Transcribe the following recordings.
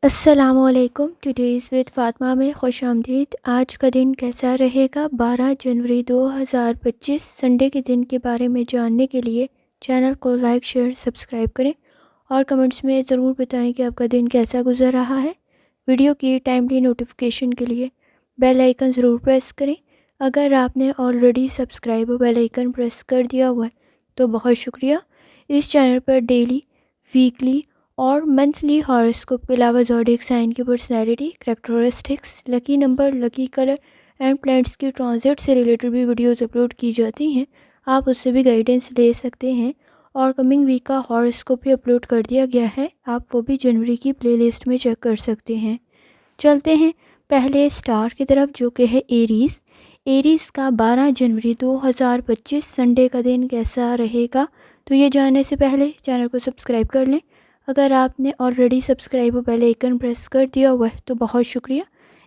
السلام علیکم، today's with Fatima میں خوش آمدید۔ آج کا دن کیسا رہے گا؟ 12 جنوری 2025 سنڈے کے دن کے بارے میں جاننے کے لیے چینل کو لائک، شیئر، سبسکرائب کریں اور کمنٹس میں ضرور بتائیں کہ آپ کا دن کیسا گزر رہا ہے۔ ویڈیو کی ٹائملی نوٹیفیکیشن کے لیے بیل آئیکن ضرور پریس کریں۔ اگر آپ نے already subscribe bell icon press کر دیا ہوا ہے تو بہت شکریہ۔ اس چینل پر ڈیلی، ویکلی اور منتھلی ہاروسکوپ کے علاوہ زوڈیک سائن کی personality, characteristics, lucky number, lucky colour and planets کی ٹرانزٹ سے ریلیٹڈ بھی ویڈیوز اپلوڈ کی جاتی ہیں۔ آپ اس سے بھی گائیڈنس لے سکتے ہیں اور کمنگ ویک کا ہاروسکوپ بھی اپلوڈ کر دیا گیا ہے، آپ وہ بھی جنوری کی پلے لسٹ میں چیک کر سکتے ہیں۔ چلتے ہیں پہلے اسٹار کی طرف جو کہ ہے ایریز۔ ایریز کا 12 جنوری 2025 سنڈے کا دن کیسا رہے گا؟ تو یہ جاننے سے پہلے چینل کو سبسکرائب کر لیں۔ اگر آپ نے already subscribe bell icon press کر دیا ہوا ہے تو بہت شکریہ۔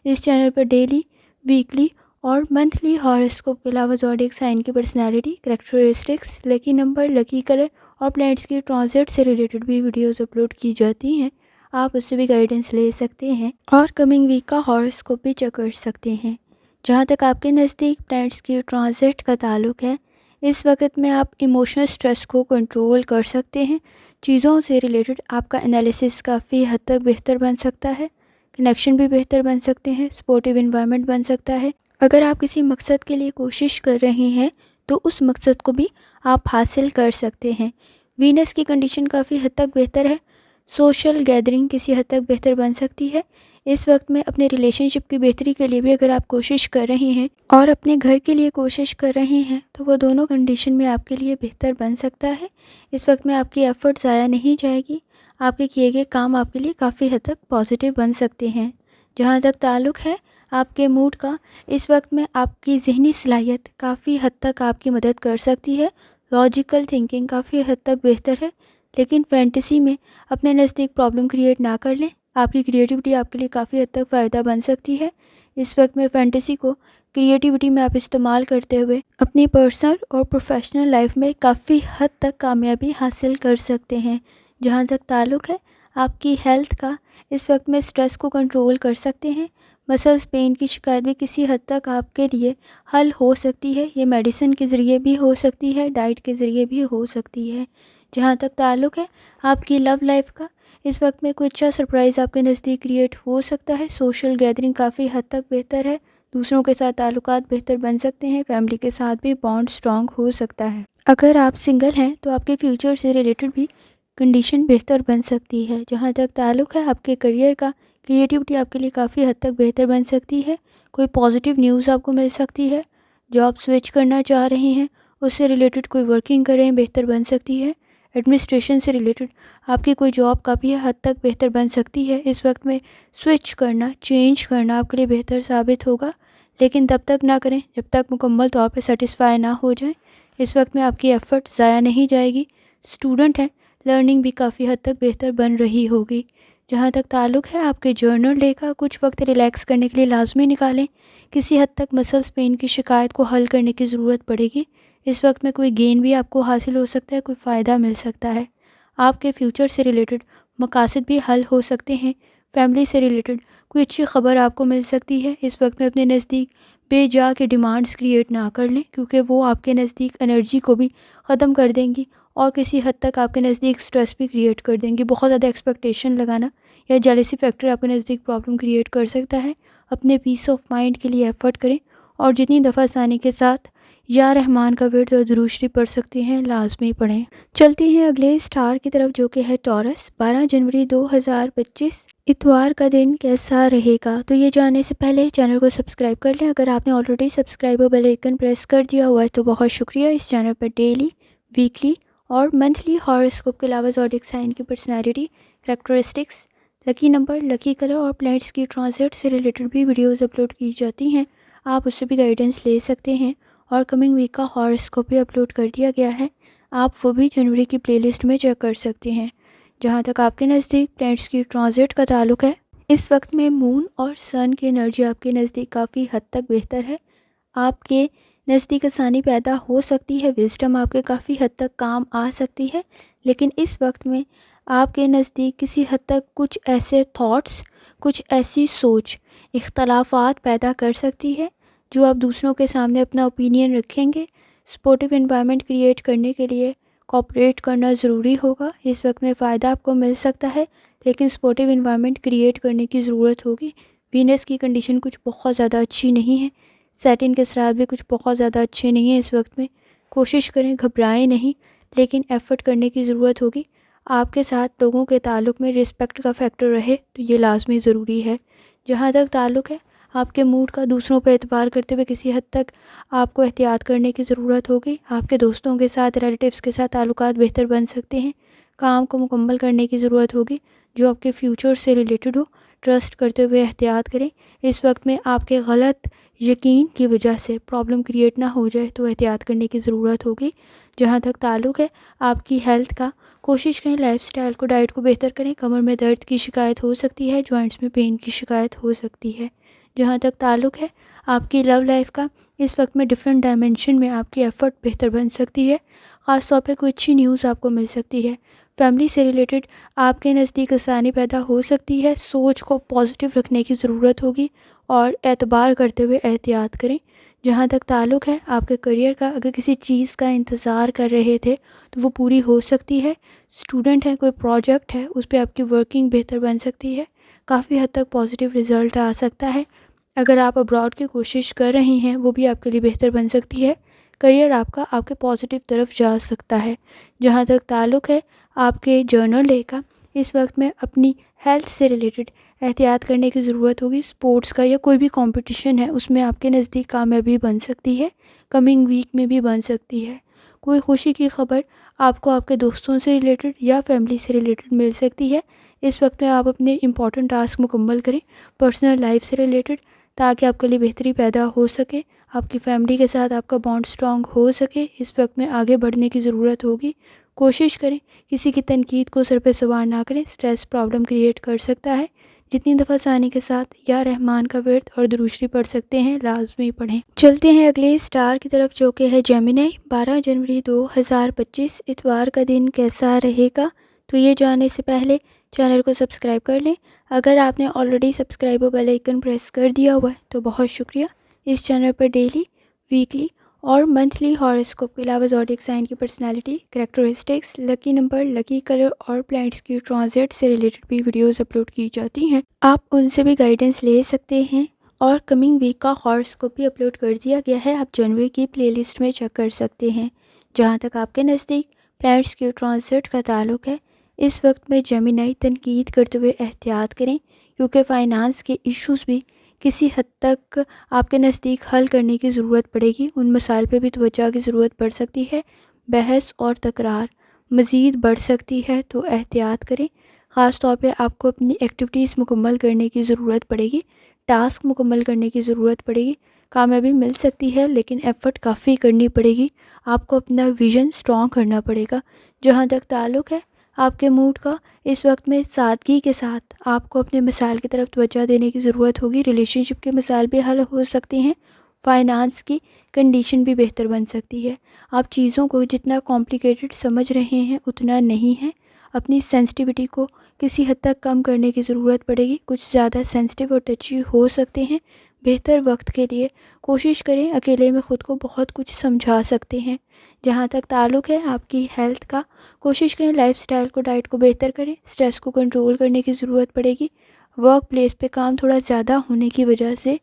اس چینل پر ڈیلی، ویکلی اور منتھلی ہاروسکوپ کے علاوہ زوڈیک سائن کی personality, characteristics, lucky number, lucky colour اور پلانٹس کی ٹرانزٹ سے ریلیٹڈ بھی ویڈیوز اپلوڈ کی جاتی ہیں، آپ اس سے بھی گائیڈنس لے سکتے ہیں اور کمنگ ویک کا ہاروسکوپ بھی چیک کر سکتے ہیں۔ جہاں تک آپ کے نزدیک پلانٹس کی ٹرانزٹ کا تعلق ہے، اس وقت میں آپ ایموشنل سٹریس کو کنٹرول کر سکتے ہیں۔ چیزوں سے ریلیٹڈ آپ کا انالیسس کافی حد تک بہتر بن سکتا ہے، کنیکشن بھی بہتر بن سکتے ہیں، سپورٹیو انوائرمنٹ بن سکتا ہے۔ اگر آپ کسی مقصد کے لیے کوشش کر رہے ہیں تو اس مقصد کو بھی آپ حاصل کر سکتے ہیں۔ وینس کی کنڈیشن کافی حد تک بہتر ہے، سوشل گیدرنگ کسی حد تک بہتر بن سکتی ہے۔ اس وقت میں اپنے ریلیشن شپ کی بہتری کے لیے بھی اگر آپ کوشش کر رہے ہیں اور اپنے گھر کے لیے کوشش کر رہے ہیں تو وہ دونوں کنڈیشن میں آپ کے لیے بہتر بن سکتا ہے۔ اس وقت میں آپ کی ایفرٹ ضائع نہیں جائے گی، آپ کے کیے گئے کام آپ کے لیے کافی حد تک پازیٹیو بن سکتے ہیں۔ جہاں تک تعلق ہے آپ کے موڈ کا، اس وقت میں آپ کی ذہنی صلاحیت کافی حد تک آپ کی مدد کر سکتی ہے، لاجیکل تھنکنگ کافی حد تک بہتر ہے، لیکن فینٹیسی میں اپنے نزدیک پرابلم کریٹ نہ کر لیں۔ آپ کی کریٹیوٹی آپ کے لیے کافی حد تک فائدہ بن سکتی ہے۔ اس وقت میں فینٹیسی کو کریٹیوٹی میں آپ استعمال کرتے ہوئے اپنی پرسنل اور پروفیشنل لائف میں کافی حد تک کامیابی حاصل کر سکتے ہیں۔ جہاں تک تعلق ہے آپ کی ہیلتھ کا، اس وقت میں سٹریس کو کنٹرول کر سکتے ہیں۔ مسلز پین کی شکایت بھی کسی حد تک آپ کے لیے حل ہو سکتی ہے، یہ میڈیسن کے ذریعے بھی ہو سکتی ہے، ڈائٹ کے ذریعے بھی ہو سکتی ہے۔ جہاں تک تعلق ہے آپ کی لو لائف کا، اس وقت میں کوئی اچھا سرپرائز آپ کے نزدیک کریٹ ہو سکتا ہے، سوشل گیدرنگ کافی حد تک بہتر ہے، دوسروں کے ساتھ تعلقات بہتر بن سکتے ہیں، فیملی کے ساتھ بھی بانڈ سٹرانگ ہو سکتا ہے۔ اگر آپ سنگل ہیں تو آپ کے فیوچر سے ریلیٹڈ بھی کنڈیشن بہتر بن سکتی ہے۔ جہاں تک تعلق ہے آپ کے کریئر کا، کریٹیوٹی آپ کے لیے کافی حد تک بہتر بن سکتی ہے، کوئی پازیٹیو نیوز آپ کو مل سکتی ہے، جاب سوئچ کرنا چاہ رہے ہیں اس سے ریلیٹڈ کوئی ورکنگ کریں بہتر بن سکتی ہے، ایڈمنسٹریشن سے ریلیٹڈ آپ کی کوئی جاب کافی حد تک بہتر بن سکتی ہے۔ اس وقت میں سوئچ کرنا، چینج کرنا آپ کے لیے بہتر ثابت ہوگا، لیکن تب تک نہ کریں جب تک مکمل طور پہ سیٹسفائی نہ ہو جائیں۔ اس وقت میں آپ کی ایفرٹ ضائع نہیں جائے گی، اسٹوڈنٹ ہیں، لرننگ بھی کافی حد تک بہتر بن رہی ہوگی۔ جہاں تک تعلق ہے آپ کے جرنل ڈے کا، کچھ وقت ریلیکس کرنے کے لیے لازمی نکالیں، کسی حد تک مسلز پین کی شکایت کو حل کرنے کی ضرورت پڑے گی۔ اس وقت میں کوئی گین بھی آپ کو حاصل ہو سکتا ہے، کوئی فائدہ مل سکتا ہے، آپ کے فیوچر سے ریلیٹڈ مقاصد بھی حل ہو سکتے ہیں، فیملی سے ریلیٹڈ کوئی اچھی خبر آپ کو مل سکتی ہے۔ اس وقت میں اپنے نزدیک بے جا کے ڈیمانڈز کریٹ نہ کر لیں کیونکہ وہ آپ کے نزدیک انرجی کو بھی ختم کر دیں گی اور کسی حد تک آپ کے نزدیک سٹریس بھی کریٹ کر دیں گی۔ بہت زیادہ ایکسپیکٹیشن لگانا یا جیلسی فیکٹر آپ کے نزدیک پرابلم کریٹ کر سکتا ہے۔ اپنے پیس آف مائنڈ کے لیے ایفرٹ کریں اور جتنی دفعہ ثانی کے ساتھ یا رحمان کا ورد اور درود شریف پڑھ سکتے ہیں لازمی پڑھیں۔ چلتی ہیں اگلے اسٹار کی طرف جو کہ ہے ٹورس۔ 12 جنوری 2025 اتوار کا دن کیسا رہے گا؟ تو یہ جاننے سے پہلے چینل کو سبسکرائب کر لیں۔ اگر آپ نے already subscribe bell icon press کر دیا ہوا ہے تو بہت شکریہ۔ اس چینل پر ڈیلی، ویکلی اور منتھلی ہاروسکوپ کے علاوہ زوڈیک سائن کی personality, characteristics, lucky number, lucky colour اور پلانٹس کی ٹرانزٹ سے ریلیٹڈ بھی ویڈیوز اپلوڈ کی جاتی ہیں، آپ اس سے بھی گائیڈنس لے سکتے ہیں اور کمنگ ویک کا ہاروسکوپ بھی اپلوڈ کر دیا گیا ہے، آپ وہ بھی جنوری کی پلے لسٹ میں چیک کر سکتے ہیں۔ جہاں تک آپ کے نزدیک پلانٹس کی ٹرانزٹ کا تعلق ہے، اس وقت میں مون اور سن کی انرجی آپ کے نزدیک کافی حد تک بہتر ہے، آپ کے نزدیک آسانی پیدا ہو سکتی ہے، وزڈم آپ کے کافی حد تک کام آ سکتی ہے، لیکن اس وقت میں آپ کے نزدیک کسی حد تک کچھ ایسے تھاٹس، کچھ ایسی سوچ اختلافات پیدا کر سکتی ہے جو آپ دوسروں کے سامنے اپنا اوپینین رکھیں گے۔ سپورٹیو انوائرمنٹ کریٹ کرنے کے لیے کوآپریٹ کرنا ضروری ہوگا۔ اس وقت میں فائدہ آپ کو مل سکتا ہے، لیکن سپورٹیو انوائرمنٹ کریٹ کرنے کی ضرورت ہوگی۔ وینس کی کنڈیشن کچھ بہت زیادہ اچھی نہیں ہے، سیٹن کے اثرات بھی کچھ بہت زیادہ اچھے نہیں ہیں اس وقت میں۔ کوشش کریں، گھبرائیں نہیں، لیکن ایفرٹ کرنے کی ضرورت ہوگی۔ آپ کے ساتھ لوگوں کے تعلق میں رسپیکٹ کا فیکٹر رہے تو یہ لازمی ضروری ہے۔ جہاں تک تعلق ہے آپ کے موڈ کا، دوسروں پہ اعتبار کرتے ہوئے کسی حد تک آپ کو احتیاط کرنے کی ضرورت ہوگی۔ آپ کے دوستوں کے ساتھ، ریلیٹیوز کے ساتھ تعلقات بہتر بن سکتے ہیں۔ کام کو مکمل کرنے کی ضرورت ہوگی جو آپ کے فیوچر سے ریلیٹڈ ہو۔ ٹرسٹ کرتے ہوئے احتیاط کریں۔ اس وقت میں آپ کے غلط یقین کی وجہ سے پرابلم کریٹ نہ ہو جائے تو احتیاط کرنے کی ضرورت ہوگی۔ جہاں تک تعلق ہے آپ کی ہیلتھ کا، کوشش کریں لائف سٹائل کو، ڈائٹ کو بہتر کریں۔ کمر میں درد کی شکایت ہو سکتی ہے، جوائنٹس میں پین کی شکایت ہو سکتی ہے۔ جہاں تک تعلق ہے آپ کی لو لائف کا، اس وقت میں ڈیفرنٹ ڈائمنشن میں آپ کی ایفرٹ بہتر بن سکتی ہے۔ خاص طور پہ کوئی اچھی نیوز آپ کو مل سکتی ہے۔ فیملی سے ریلیٹڈ آپ کے نزدیک آسانی پیدا ہو سکتی ہے۔ سوچ کو پازیٹیو رکھنے کی ضرورت ہوگی اور اعتبار کرتے ہوئے احتیاط کریں۔ جہاں تک تعلق ہے آپ کے کریئر کا، اگر کسی چیز کا انتظار کر رہے تھے تو وہ پوری ہو سکتی ہے۔ اسٹوڈنٹ ہے، کوئی پروجیکٹ ہے، اس پہ آپ کی ورکنگ بہتر بن سکتی ہے۔ کافی حد تک پازیٹیو رزلٹ آ سکتا ہے۔ اگر آپ ابراڈ کی کوشش کر رہی ہیں وہ بھی آپ کے لیے بہتر بن سکتی ہے۔ کریئر آپ کا آپ کے پازیٹیو طرف جا سکتا ہے۔ جہاں تک تعلق ہے آپ کے جرنل ڈے کا، اس وقت میں اپنی ہیلتھ سے ریلیٹڈ احتیاط کرنے کی ضرورت ہوگی۔ سپورٹس کا یا کوئی بھی کمپٹیشن ہے اس میں آپ کے نزدیک کامیابی بن سکتی ہے، کمنگ ویک میں بھی بن سکتی ہے۔ کوئی خوشی کی خبر آپ کو آپ کے دوستوں سے ریلیٹڈ یا فیملی سے ریلیٹڈ مل سکتی ہے۔ اس وقت میں آپ اپنے امپورٹنٹ ٹاسک مکمل کریں پرسنل لائف سے ریلیٹڈ، تاکہ آپ کے لیے بہتری پیدا ہو سکے، آپ کی فیملی کے ساتھ آپ کا بانڈ سٹرونگ ہو سکے۔ اس وقت میں آگے بڑھنے کی ضرورت ہوگی۔ کوشش کریں کسی کی تنقید کو سر پہ سوار نہ کریں، سٹریس پرابلم کریٹ کر سکتا ہے۔ جتنی دفعہ ثانی کے ساتھ یا رحمان کا ورد اور درود شریف پڑھ سکتے ہیں لازمی پڑھیں۔ چلتے ہیں اگلے سٹار کی طرف جو کہ ہے جیمنی۔ 12 جنوری 2025 اتوار کا دن کیسا رہے گا؟ تو یہ جاننے سے پہلے چینل کو سبسکرائب کر لیں۔ اگر آپ نے آلریڈی سبسکرائب اور بیل آئیکن پریس کر دیا ہوا ہے تو بہت شکریہ۔ اس چینل پر ڈیلی، ویکلی اور منتھلی ہاروسکوپ کے علاوہ زوڈیک سائن کی personality, characteristics, lucky number, lucky colour اور پلانٹس کی ٹرانزٹ سے ریلیٹڈ بھی ویڈیوز اپلوڈ کی جاتی ہیں۔ آپ ان سے بھی گائیڈنس لے سکتے ہیں، اور کمنگ ویک کا ہاروسکوپ بھی اپلوڈ کر دیا گیا ہے، آپ جنوری کی پلے لسٹ میں چیک کر سکتے ہیں۔ جہاں تک آپ کے نزدیک پلانٹس کی ٹرانزٹ کا تعلق ہے، اس وقت میں جیمنی تنقید کرتے ہوئے احتیاط کریں، کیونکہ فائنانس کے ایشوز بھی کسی حد تک آپ کے نزدیک حل کرنے کی ضرورت پڑے گی۔ ان مسائل پہ بھی توجہ کی ضرورت پڑ سکتی ہے۔ بحث اور تکرار مزید بڑھ سکتی ہے تو احتیاط کریں۔ خاص طور پہ آپ کو اپنی ایکٹیویٹیز مکمل کرنے کی ضرورت پڑے گی، ٹاسک مکمل کرنے کی ضرورت پڑے گی۔ کامیابی مل سکتی ہے لیکن ایفرٹ کافی کرنی پڑے گی۔ آپ کو اپنا ویژن سٹرونگ کرنا پڑے گا۔ جہاں تک تعلق ہے آپ کے موڈ کا، اس وقت میں سادگی کے ساتھ آپ کو اپنے مسائل کی طرف توجہ دینے کی ضرورت ہوگی۔ ریلیشن شپ کے مسائل بھی حل ہو سکتے ہیں، فائنانس کی کنڈیشن بھی بہتر بن سکتی ہے۔ آپ چیزوں کو جتنا کمپلیکیٹڈ سمجھ رہے ہیں اتنا نہیں ہے۔ اپنی سینسٹیوٹی کو کسی حد تک کم کرنے کی ضرورت پڑے گی۔ کچھ زیادہ سینسٹیو اور ٹچی ہو سکتے ہیں۔ بہتر وقت کے لیے کوشش کریں، اکیلے میں خود کو بہت کچھ سمجھا سکتے ہیں۔ جہاں تک تعلق ہے آپ کی ہیلتھ کا، کوشش کریں لائف سٹائل کو، ڈائٹ کو بہتر کریں۔ سٹریس کو کنٹرول کرنے کی ضرورت پڑے گی۔ ورک پلیس پہ کام تھوڑا زیادہ ہونے کی وجہ سے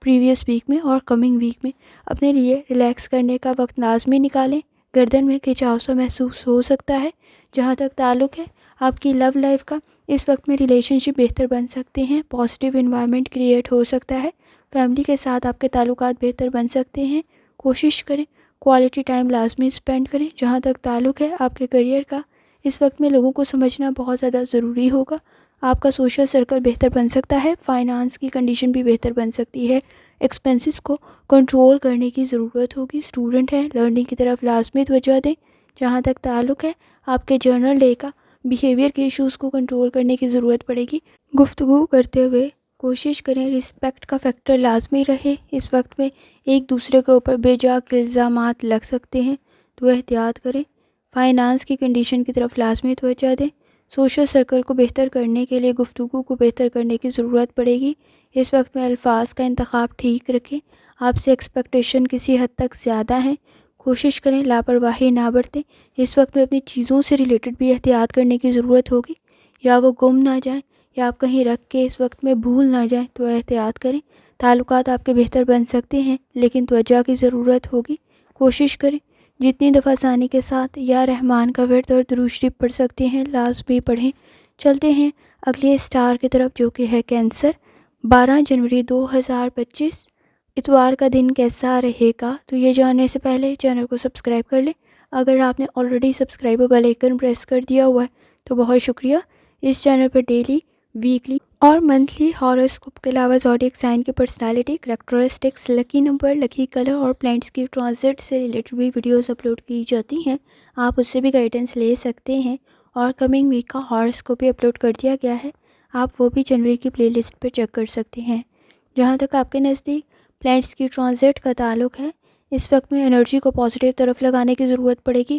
پریویس ویک میں اور کمنگ ویک میں اپنے لیے ریلیکس کرنے کا وقت لازمی نکالیں۔ گردن میں کھچاؤ سا محسوس ہو سکتا ہے۔ جہاں تک تعلق ہے آپ کی لو لائف کا، اس وقت میں ریلیشن شپ بہتر بن سکتے ہیں، پازیٹیو انوائرمنٹ کریٹ ہو سکتا ہے، فیملی کے ساتھ آپ کے تعلقات بہتر بن سکتے ہیں۔ کوشش کریں کوالٹی ٹائم لازمی اسپینڈ کریں۔ جہاں تک تعلق ہے آپ کے کریئر کا، اس وقت میں لوگوں کو سمجھنا بہت زیادہ ضروری ہوگا۔ آپ کا سوشل سرکل بہتر بن سکتا ہے، فائنانس کی کنڈیشن بھی بہتر بن سکتی ہے۔ ایکسپینسز کو کنٹرول کرنے کی ضرورت ہوگی۔ اسٹوڈنٹ ہے، لرننگ کی طرف لازمی توجہ دیں۔ جہاں تک تعلق ہے آپ کے جرنل ڈے کا، بیہیویئر کے ایشوز کو کنٹرول کرنے کی ضرورت پڑے گی۔ گفتگو کرتے ہوئے کوشش کریں رسپیکٹ کا فیکٹر لازمی رہے۔ اس وقت میں ایک دوسرے کے اوپر بے جا کے الزامات لگ سکتے ہیں تو احتیاط کریں۔ فائنانس کی کنڈیشن کی طرف لازمی توجہ دیں۔ سوشل سرکل کو بہتر کرنے کے لیے گفتگو کو بہتر کرنے کی ضرورت پڑے گی۔ اس وقت میں الفاظ کا انتخاب ٹھیک رکھیں۔ آپ سے ایکسپیکٹیشن کسی حد تک زیادہ ہیں، کوشش کریں لاپرواہی نہ برتیں۔ اس وقت میں اپنی چیزوں سے ریلیٹڈ بھی احتیاط کرنے کی ضرورت ہوگی، یا وہ گم نہ جائیں یا آپ کہیں رکھ کے اس وقت میں بھول نہ جائیں، تو احتیاط کریں۔ تعلقات آپ کے بہتر بن سکتے ہیں لیکن توجہ کی ضرورت ہوگی۔ کوشش کریں جتنی دفعہ آسانی کے ساتھ یا رحمان کا ورد اور درود شریف پڑھ سکتے ہیں لازمی پڑھیں۔ چلتے ہیں اگلے اسٹار کی طرف جو کہ ہے کینسر۔ 12 جنوری 2025 اتوار کا دن کیسا رہے گا؟ تو یہ جاننے سے پہلے چینل کو سبسکرائب کر لیں۔ اگر آپ نے already subscribe bell icon press کر دیا ہوا ہے تو بہت شکریہ۔ اس چینل پر ڈیلی، ویکلی اور منتھلی ہاروسکوپ کے علاوہ زوڈیک سائن کی personality, characteristics, lucky number, lucky colour اور پلانٹس کی ٹرانزٹ سے ریلیٹڈ بھی ویڈیوز اپلوڈ کی جاتی ہیں۔ آپ اس سے بھی گائیڈنس لے سکتے ہیں، اور کمنگ ویک کا ہاروسکوپ بھی اپلوڈ کر دیا گیا ہے، آپ وہ بھی جنوری کی پلے لسٹ پہ چیک کر سکتے ہیں۔ جہاں تک آپ کے نزدیک پلانٹس کی ٹرانزٹ کا تعلق ہے، اس وقت میں انرجی کو پازیٹیو طرف لگانے کی ضرورت پڑے گی۔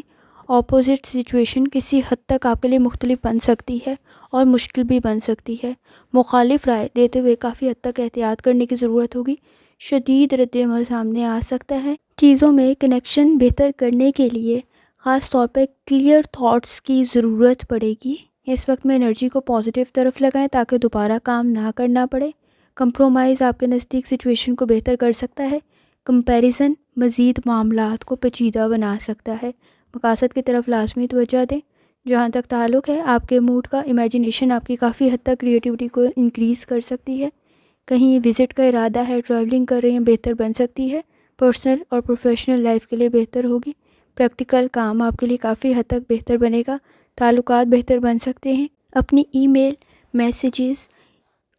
اپوزٹ سچویشن کسی حد تک آپ کے لیے مختلف بن سکتی ہے اور مشکل بھی بن سکتی ہے۔ مخالف رائے دیتے ہوئے کافی حد تک احتیاط کرنے کی ضرورت ہوگی۔ شدید رد عمل سامنے آ سکتا ہے۔ چیزوں میں کنیکشن بہتر کرنے کے لیے خاص طور پہ کلیئر تھاٹس کی ضرورت پڑے گی۔ اس وقت میں انرجی کو پازیٹیو طرف لگائیں تاکہ دوبارہ کام نہ کرنا پڑے۔ کمپرومائز آپ کے نزدیک سچویشن کو بہتر کر سکتا ہے۔ کمپیریزن مزید معاملات کو پیچیدہ بنا سکتا ہے۔ مقاصد کی طرف لازمی توجہ دیں۔ جہاں تک تعلق ہے آپ کے موڈ کا، امیجینیشن آپ کی کافی حد تک کریٹیوٹی کو انکریز کر سکتی ہے۔ کہیں وزٹ کا ارادہ ہے، ٹریولنگ کر رہے ہیں، بہتر بن سکتی ہے۔ پرسنل اور پروفیشنل لائف کے لیے بہتر ہوگی۔ پریکٹیکل کام آپ کے لیے کافی حد تک بہتر بنے گا۔ تعلقات بہتر بن سکتے ہیں۔ اپنی ای میل، میسیجز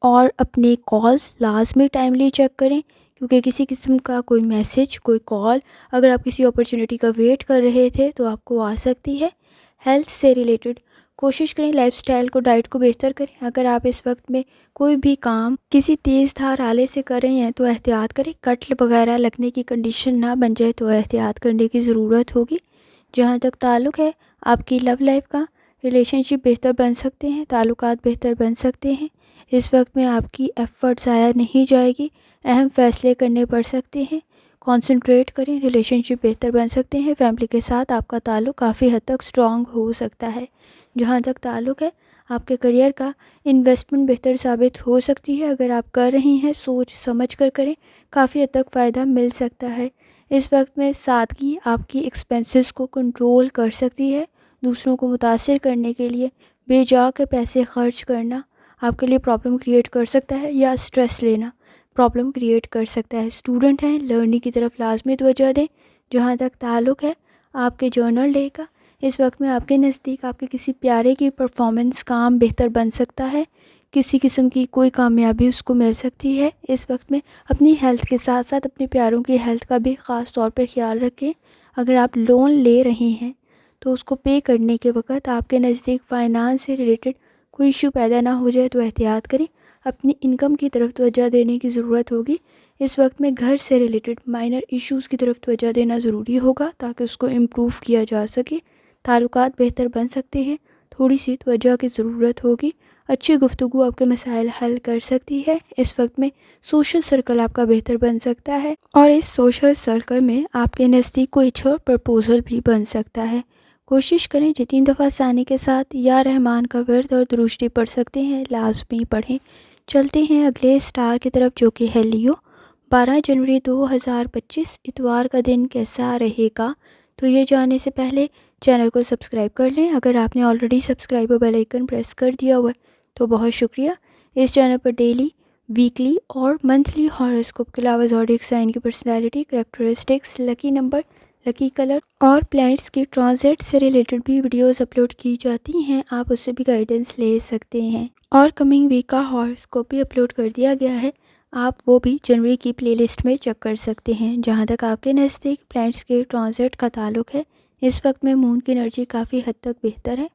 اور اپنے کالز لازمی ٹائملی چیک کریں، کیونکہ کسی قسم کا کوئی میسیج، کوئی کال اگر آپ کسی اپرچونیٹی کا ویٹ کر رہے تھے تو آپ کو آ سکتی ہے۔ ہیلتھ سے ریلیٹڈ کوشش کریں لائف سٹائل کو، ڈائٹ کو بہتر کریں۔ اگر آپ اس وقت میں کوئی بھی کام کسی تیز دھار آلے سے کر رہے ہیں تو احتیاط کریں، کٹ وغیرہ لگنے کی کنڈیشن نہ بن جائے تو احتیاط کرنے کی ضرورت ہوگی۔ جہاں تک تعلق ہے آپ کی لو لائف کا، ریلیشن شپ بہتر بن سکتے ہیں، تعلقات بہتر بن سکتے ہیں۔ اس وقت میں آپ کی ایفرٹ ضائع نہیں جائے گی، اہم فیصلے کرنے پڑ سکتے ہیں۔ کانسنٹریٹ کریں، ریلیشن شپ بہتر بن سکتے ہیں۔ فیملی کے ساتھ آپ کا تعلق کافی حد تک اسٹرانگ ہو سکتا ہے۔ جہاں تک تعلق ہے آپ کے کریئر کا، انویسٹمنٹ بہتر ثابت ہو سکتی ہے۔ اگر آپ کر رہی ہیں سوچ سمجھ کر کریں، کافی حد تک فائدہ مل سکتا ہے۔ اس وقت میں سادگی آپ کی ایکسپینسز کو کنٹرول کر سکتی ہے۔ دوسروں کو متاثر کرنے کے لیے بے جا کے پیسے خرچ کرنا آپ کے لیے پرابلم کریٹ کر سکتا ہے، یا اسٹریس لینا پرابلم کریٹ کر سکتا ہے۔ اسٹوڈنٹ ہیں، لرننگ کی طرف لازمی توجہ دیں۔ جہاں تک تعلق ہے آپ کے جرنل ڈے کا، اس وقت میں آپ کے نزدیک آپ کے کسی پیارے کی پرفارمنس، کام بہتر بن سکتا ہے۔ کسی قسم کی کوئی کامیابی اس کو مل سکتی ہے۔ اس وقت میں اپنی ہیلتھ کے ساتھ ساتھ اپنے پیاروں کی ہیلتھ کا بھی خاص طور پہ خیال رکھیں۔ اگر آپ لون لے رہے ہیں تو اس کو پے کرنے کے وقت آپ کے نزدیک فائنانس سے ریلیٹڈ کوئی ایشو پیدا نہ ہو جائے تو احتیاط کریں۔ اپنی انکم کی طرف توجہ دینے کی ضرورت ہوگی۔ اس وقت میں گھر سے ریلیٹڈ مائنر ایشوز کی طرف توجہ دینا ضروری ہوگا تاکہ اس کو امپروو کیا جا سکے۔ تعلقات بہتر بن سکتے ہیں، تھوڑی سی توجہ کی ضرورت ہوگی۔ اچھی گفتگو آپ کے مسائل حل کر سکتی ہے۔ اس وقت میں سوشل سرکل آپ کا بہتر بن سکتا ہے، اور اس سوشل سرکل میں آپ کے نزدیک کوئی اچھا پرپوزل بھی بن سکتا ہے۔ کوشش کریں جتنی دفعہ آسانی کے ساتھ یا رحمان کا ورد اور درود شریف پڑھ سکتے ہیں لازمی پڑھیں۔ چلتے ہیں اگلے اسٹار کی طرف جو کہ ہے لیو۔ 12 جنوری 2025 اتوار کا دن کیسا رہے گا؟ تو یہ جاننے سے پہلے چینل کو سبسکرائب کر لیں۔ اگر آپ نے already subscribe bell icon press کر دیا ہوا ہے تو بہت شکریہ۔ اس چینل پر ڈیلی، ویکلی اور منتھلی ہاروسکوپ کے علاوہ زوڈیک سائن کی personality, characteristics, lucky number, lucky colour اور پلانٹس کی ٹرانزٹ سے ریلیٹڈ بھی ویڈیوز اپلوڈ کی جاتی ہیں، آپ اس سے بھی گائیڈنس لے سکتے ہیں۔ اور کمنگ ویک کا ہاروسکوپ بھی اپلوڈ کر دیا گیا ہے، آپ وہ بھی جنوری کی پلے لسٹ میں چیک کر سکتے ہیں۔ جہاں تک آپ کے نزدیک پلانٹس کے ٹرانزٹ کا تعلق ہے، اس وقت میں مون کی انرجی کافی حد تک بہتر ہے،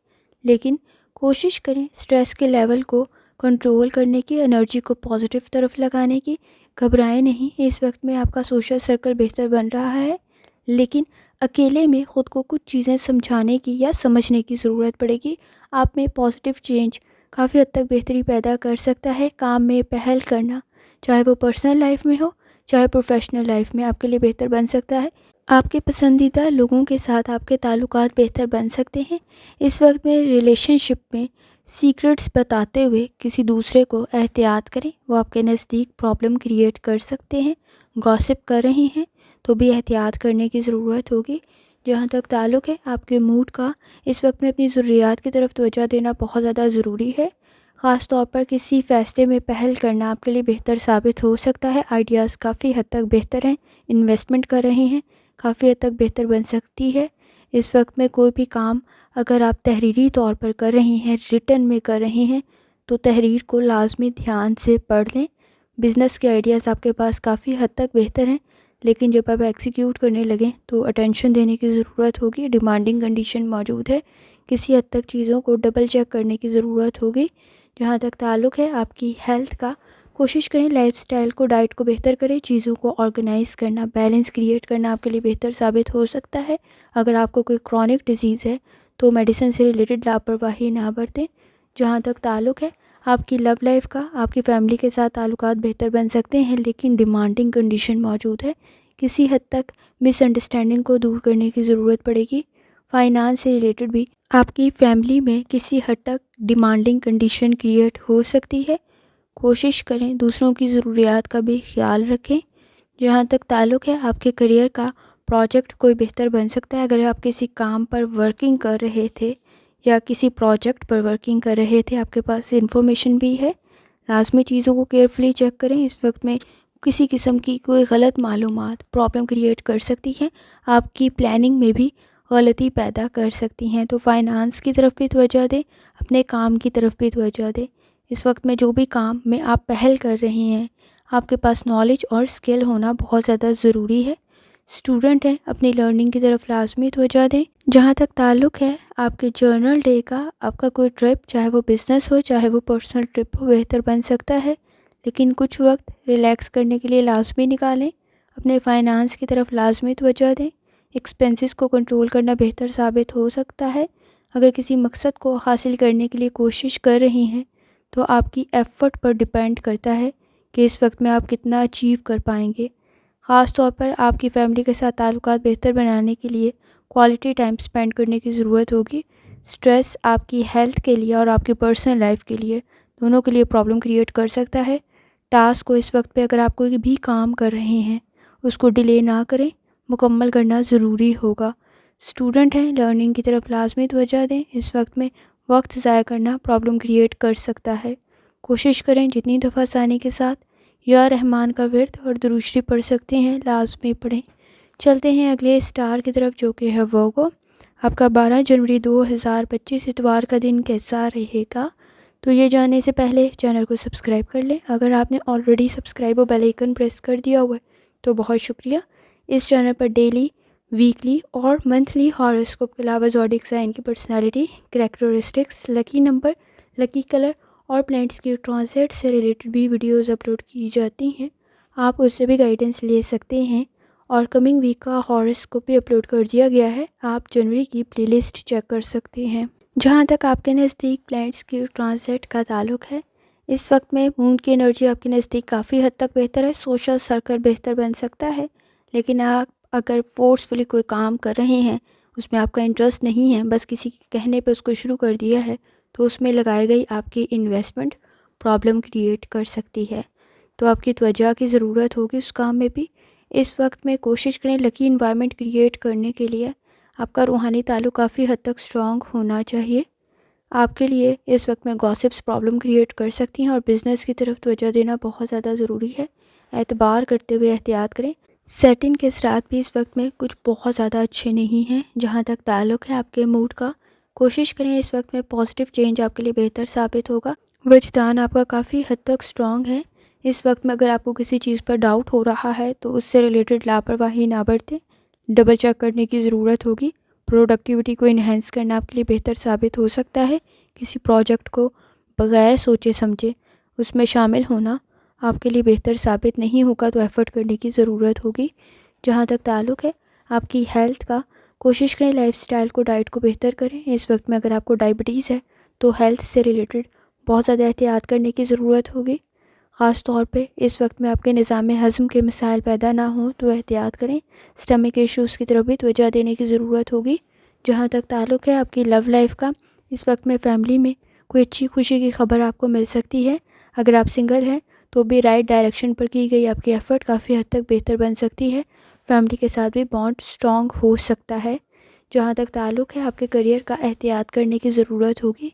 لیکن کوشش کریں سٹریس کے لیول کو کنٹرول کرنے کی، انرجی کو پازیٹیو طرف لگانے کی۔ گھبرائیں نہیں، اس وقت میں آپ کا سوشل سرکل بہتر بن رہا ہے، لیکن اکیلے میں خود کو کچھ چیزیں سمجھانے کی یا سمجھنے کی ضرورت پڑے گی۔ آپ میں پازیٹیو چینج کافی حد تک بہتری پیدا کر سکتا ہے۔ کام میں پہل کرنا، چاہے وہ پرسنل لائف میں ہو چاہے پروفیشنل لائف میں، آپ کے لیے بہتر بن سکتا ہے۔ آپ کے پسندیدہ لوگوں کے ساتھ آپ کے تعلقات بہتر بن سکتے ہیں۔ اس وقت میں ریلیشن شپ میں سیکرٹس بتاتے ہوئے کسی دوسرے کو احتیاط کریں، وہ آپ کے نزدیک پرابلم کریٹ کر سکتے ہیں۔ گاسپ کر رہے ہیں تو بھی احتیاط کرنے کی ضرورت ہوگی۔ جہاں تک تعلق ہے آپ کے موڈ کا، اس وقت میں اپنی ضروریات کی طرف توجہ دینا بہت زیادہ ضروری ہے۔ خاص طور پر کسی فیصلے میں پہل کرنا آپ کے لیے بہتر ثابت ہو سکتا ہے۔ آئیڈیاز کافی حد تک بہتر ہیں، انویسٹمنٹ کر رہے ہیں، کافی حد تک بہتر بن سکتی ہے۔ اس وقت میں کوئی بھی کام اگر آپ تحریری طور پر کر رہے ہیں، ریٹن میں کر رہے ہیں، تو تحریر کو لازمی دھیان سے پڑھ لیں۔ بزنس کے آئیڈیاز آپ کے پاس کافی حد تک بہتر ہیں، لیکن جب آپ ایکسیکیوٹ کرنے لگیں تو اٹینشن دینے کی ضرورت ہوگی۔ ڈیمانڈنگ کنڈیشن موجود ہے، کسی حد تک چیزوں کو ڈبل چیک کرنے کی ضرورت ہوگی۔ جہاں تک تعلق ہے آپ کی ہیلتھ کا، کوشش کریں لائف سٹائل کو، ڈائٹ کو بہتر کریں، چیزوں کو آرگنائز کرنا، بیلنس کریٹ کرنا آپ کے لیے بہتر ثابت ہو سکتا ہے۔ اگر آپ کو کوئی کرونک ڈیزیز ہے تو میڈیسن سے ریلیٹڈ لاپرواہی نہ برتیں۔ جہاں تک تعلق ہے آپ کی لو لائف کا، آپ کی فیملی کے ساتھ تعلقات بہتر بن سکتے ہیں، لیکن ڈیمانڈنگ کنڈیشن موجود ہے، کسی حد تک مس انڈرسٹینڈنگ کو دور کرنے کی ضرورت پڑے گی۔ فائنانس سے ریلیٹڈ بھی آپ کی فیملی میں کسی حد تک ڈیمانڈنگ کنڈیشن کریٹ ہو سکتی ہے، کوشش کریں دوسروں کی ضروریات کا بھی خیال رکھیں۔ جہاں تک تعلق ہے آپ کے کریئر کا، پروجیکٹ کوئی بہتر بن سکتا ہے۔ اگر آپ کسی کام پر ورکنگ کر رہے تھے یا کسی پروجیکٹ پر ورکنگ کر رہے تھے، آپ کے پاس انفارمیشن بھی ہے، لازمی چیزوں کو کیئرفلی چیک کریں۔ اس وقت میں کسی قسم کی کوئی غلط معلومات پرابلم کریٹ کر سکتی ہیں، آپ کی پلاننگ میں بھی غلطی پیدا کر سکتی ہیں۔ تو فائنانس کی طرف بھی توجہ دیں، اپنے کام کی طرف بھی توجہ دیں۔ اس وقت میں جو بھی کام میں آپ پہل کر رہے ہیں، آپ کے پاس نالج اور اسکل ہونا بہت زیادہ ضروری ہے۔ اسٹوڈنٹ ہیں، اپنی لرننگ کی طرف لازمی توجہ دیں۔ جہاں تک تعلق ہے آپ کے جرنل ڈے کا، آپ کا کوئی ٹرپ، چاہے وہ بزنس ہو چاہے وہ پرسنل ٹرپ ہو، بہتر بن سکتا ہے، لیکن کچھ وقت ریلیکس کرنے کے لیے لازمی نکالیں۔ اپنے فائنانس کی طرف لازمی توجہ دیں، ایکسپینسز کو کنٹرول کرنا بہتر ثابت ہو سکتا ہے۔ اگر کسی مقصد کو حاصل کرنے کے لیے کوشش کر رہی ہیں تو آپ کی ایفرٹ پر ڈیپینڈ کرتا ہے کہ اس وقت میں آپ کتنا اچیو کر پائیں گے۔ خاص طور پر آپ کی فیملی کے ساتھ تعلقات بہتر بنانے کے لیے کوالٹی ٹائم سپینڈ کرنے کی ضرورت ہوگی۔ سٹریس آپ کی ہیلتھ کے لیے اور آپ کی پرسنل لائف کے لیے، دونوں کے لیے پرابلم کریٹ کر سکتا ہے۔ ٹاسک کو اس وقت پہ اگر آپ کوئی بھی کام کر رہے ہیں اس کو ڈیلے نہ کریں، مکمل کرنا ضروری ہوگا۔ اسٹوڈنٹ ہیں، لرننگ کی طرف لازمی توجہ دیں۔ اس وقت میں وقت ضائع کرنا پرابلم کریٹ کر سکتا ہے۔ کوشش کریں جتنی دفعہ ثانی کے ساتھ یا رحمان کا ورد اور درود شریف پڑھ سکتے ہیں لازمی پڑھیں۔ چلتے ہیں اگلے اسٹار کی طرف جو کہ ہے ورگو۔ آپ کا 12 جنوری 2025 اتوار کا دن کیسا رہے گا؟ تو یہ جاننے سے پہلے چینل کو سبسکرائب کر لیں۔ اگر آپ نے آلریڈی سبسکرائب اور بیل آئیکن پریس کر دیا ہوا ہے تو بہت شکریہ۔ اس چینل پر ڈیلی، ویکلی اور منتھلی ہاروسکوپ کے علاوہ زوڈیک سائن کی personality, characteristics, lucky number, lucky colour اور پلینٹس کی ٹرانزٹ سے ریلیٹڈ بھی ویڈیوز اپلوڈ کی جاتی ہیں، آپ اس سے بھی گائیڈنس لے سکتے ہیں۔ اور کمنگ ویک کا ہاروسکوپ بھی اپلوڈ کر دیا گیا ہے، آپ جنوری کی پلے لسٹ چیک کر سکتے ہیں۔ جہاں تک آپ کے نزدیک پلینٹس کی ٹرانزٹ کا تعلق ہے، اس وقت میں مون کی انرجی آپ کے نزدیک کافی حد تک بہتر ہے، سوشل سرکل بہتر بن سکتا ہے، لیکن آپ اگر فورسفلی کوئی کام کر رہے ہیں، اس میں آپ کا انٹرسٹ نہیں ہے، بس کسی کے کہنے پہ اس کو شروع کر دیا ہے، تو اس میں لگائی گئی آپ کی انویسٹمنٹ پرابلم کریٹ کر سکتی ہے، تو آپ کی توجہ کی ضرورت ہوگی اس کام میں بھی۔ اس وقت میں کوشش کریں لکی انوائرمنٹ کریٹ کرنے کے لیے، آپ کا روحانی تعلق کافی حد تک اسٹرانگ ہونا چاہیے۔ آپ کے لیے اس وقت میں گاسپس پرابلم کریٹ کر سکتی ہیں اور بزنس کی طرف توجہ دینا بہت زیادہ ضروری ہے، اعتبار کرتے ہوئے احتیاط کریں۔ سیٹنگ کے اثرات بھی اس وقت میں کچھ بہت زیادہ اچھے نہیں ہیں۔ جہاں تک تعلق ہے آپ کے موڈ کا، کوشش کریں اس وقت میں پازیٹیو چینج آپ کے لیے بہتر ثابت ہوگا۔ وجدان آپ کا کافی حد تک اسٹرانگ ہے۔ اس وقت میں اگر آپ کو کسی چیز پر ڈاؤٹ ہو رہا ہے تو اس سے ریلیٹڈ لاپرواہی نہ برتیں، ڈبل چیک کرنے کی ضرورت ہوگی۔ پروڈکٹیوٹی کو انہینس کرنا آپ کے لیے بہتر ثابت ہو سکتا ہے۔ کسی پروجیکٹ کو بغیر سوچے سمجھے اس میں شامل ہونا آپ کے لیے بہتر ثابت نہیں ہوگا، تو ایفرٹ کرنے کی ضرورت ہوگی۔ جہاں تک تعلق ہے آپ کی ہیلتھ کا، کوشش کریں لائف سٹائل کو، ڈائٹ کو بہتر کریں۔ اس وقت میں اگر آپ کو ڈائبٹیز ہے تو ہیلتھ سے ریلیٹڈ بہت زیادہ احتیاط کرنے کی ضرورت ہوگی، خاص طور پہ اس وقت میں آپ کے نظام ہضم کے مسائل پیدا نہ ہوں تو احتیاط کریں۔ سٹمک ایشوز کی طرف بھی توجہ دینے کی ضرورت ہوگی۔ جہاں تک تعلق ہے آپ کی لو لائف کا، اس وقت میں فیملی میں کوئی اچھی خوشی کی خبر آپ کو مل سکتی ہے۔ اگر آپ سنگل ہیں تو بھی رائٹ ڈائریکشن پر کی گئی آپ کی ایفرٹ کافی حد تک بہتر بن سکتی ہے۔ فیملی کے ساتھ بھی بانڈ سٹرونگ ہو سکتا ہے۔ جہاں تک تعلق ہے آپ کے کریئر کا، احتیاط کرنے کی ضرورت ہوگی۔